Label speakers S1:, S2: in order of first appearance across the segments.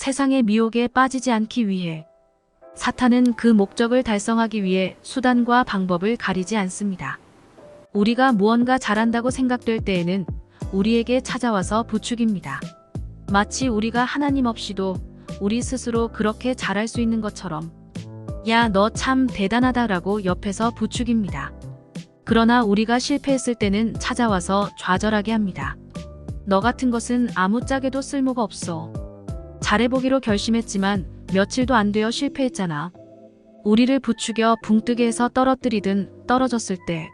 S1: 세상의 미혹에 빠지지 않기 위해 사탄은 그 목적을 달성하기 위해 수단과 방법을 가리지 않습니다. 우리가 무언가 잘한다고 생각될 때에는 우리에게 찾아와서 부추깁니다. 마치 우리가 하나님 없이도 우리 스스로 그렇게 잘할 수 있는 것처럼 야, 너 참 대단하다라고 옆에서 부추깁니다. 그러나 우리가 실패했을 때는 찾아와서 좌절하게 합니다. 너 같은 것은 아무짝에도 쓸모가 없어. 잘해보기로 결심했지만 며칠도 안 되어 실패했잖아. 우리를 부추겨 붕뜨게 해서 떨어뜨리든 떨어졌을 때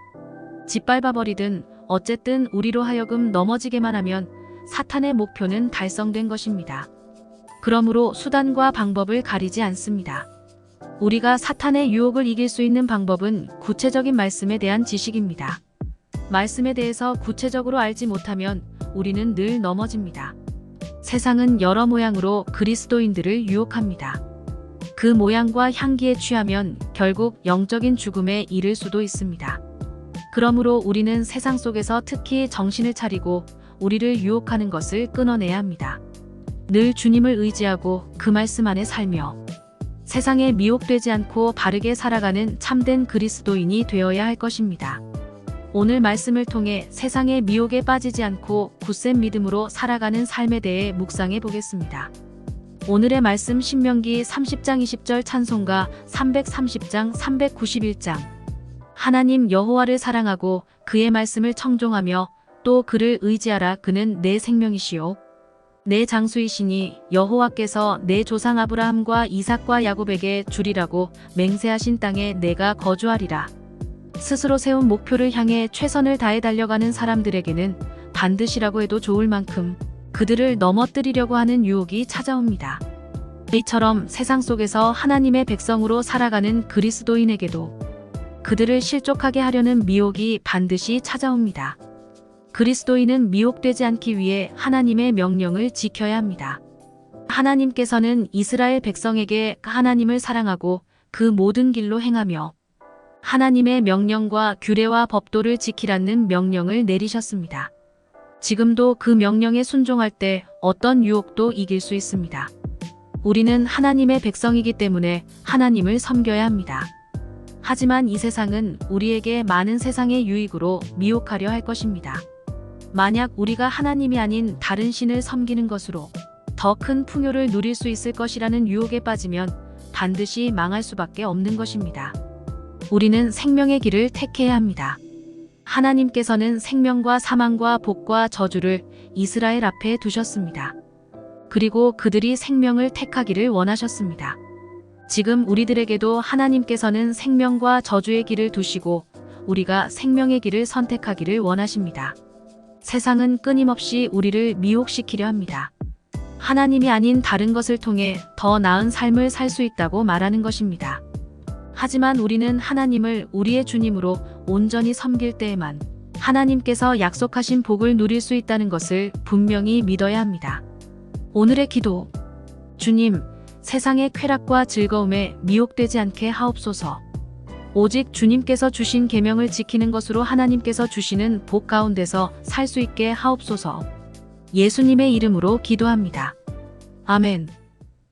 S1: 짓밟아버리든 어쨌든 우리로 하여금 넘어지게만 하면 사탄의 목표는 달성된 것입니다. 그러므로 수단과 방법을 가리지 않습니다. 우리가 사탄의 유혹을 이길 수 있는 방법은 구체적인 말씀에 대한 지식입니다. 말씀에 대해서 구체적으로 알지 못하면 우리는 늘 넘어집니다. 세상은 여러 모양으로 그리스도인들을 유혹합니다. 그 모양과 향기에 취하면 결국 영적인 죽음에 이를 수도 있습니다. 그러므로 우리는 세상 속에서 특히 정신을 차리고 우리를 유혹하는 것을 끊어내야 합니다. 늘 주님을 의지하고 그 말씀 안에 살며 세상에 미혹되지 않고 바르게 살아가는 참된 그리스도인이 되어야 할 것입니다. 오늘 말씀을 통해 세상의 미혹에 빠지지 않고 굳센 믿음으로 살아가는 삶에 대해 묵상해 보겠습니다. 오늘의 말씀 신명기 30장 20절 찬송가 330장 391장 하나님 여호와를 사랑하고 그의 말씀을 청종하며 또 그를 의지하라. 그는 내 생명이시요 내 장수이시니 여호와께서 내 조상 아브라함과 이삭과 야곱에게 주리라고 맹세하신 땅에 내가 거주하리라. 스스로 세운 목표를 향해 최선을 다해 달려가는 사람들에게는 반드시라고 해도 좋을 만큼 그들을 넘어뜨리려고 하는 유혹이 찾아옵니다. 이처럼 세상 속에서 하나님의 백성으로 살아가는 그리스도인에게도 그들을 실족하게 하려는 미혹이 반드시 찾아옵니다. 그리스도인은 미혹되지 않기 위해 하나님의 명령을 지켜야 합니다. 하나님께서는 이스라엘 백성에게 하나님을 사랑하고 그 모든 길로 행하며 하나님의 명령과 규례와 법도를 지키라는 명령을 내리셨습니다. 지금도 그 명령에 순종할 때 어떤 유혹도 이길 수 있습니다. 우리는 하나님의 백성이기 때문에 하나님을 섬겨야 합니다. 하지만 이 세상은 우리에게 많은 세상의 유익으로 미혹하려 할 것입니다. 만약 우리가 하나님이 아닌 다른 신을 섬기는 것으로 더 큰 풍요를 누릴 수 있을 것이라는 유혹에 빠지면 반드시 망할 수밖에 없는 것입니다. 우리는 생명의 길을 택해야 합니다. 하나님께서는 생명과 사망과 복과 저주를 이스라엘 앞에 두셨습니다. 그리고 그들이 생명을 택하기를 원하셨습니다. 지금 우리들에게도 하나님께서는 생명과 저주의 길을 두시고 우리가 생명의 길을 선택하기를 원하십니다. 세상은 끊임없이 우리를 미혹시키려 합니다. 하나님이 아닌 다른 것을 통해 더 나은 삶을 살 수 있다고 말하는 것입니다. 하지만 우리는 하나님을 우리의 주님으로 온전히 섬길 때에만 하나님께서 약속하신 복을 누릴 수 있다는 것을 분명히 믿어야 합니다. 오늘의 기도. 주님, 세상의 쾌락과 즐거움에 미혹되지 않게 하옵소서. 오직 주님께서 주신 계명을 지키는 것으로 하나님께서 주시는 복 가운데서 살 수 있게 하옵소서. 예수님의 이름으로 기도합니다. 아멘.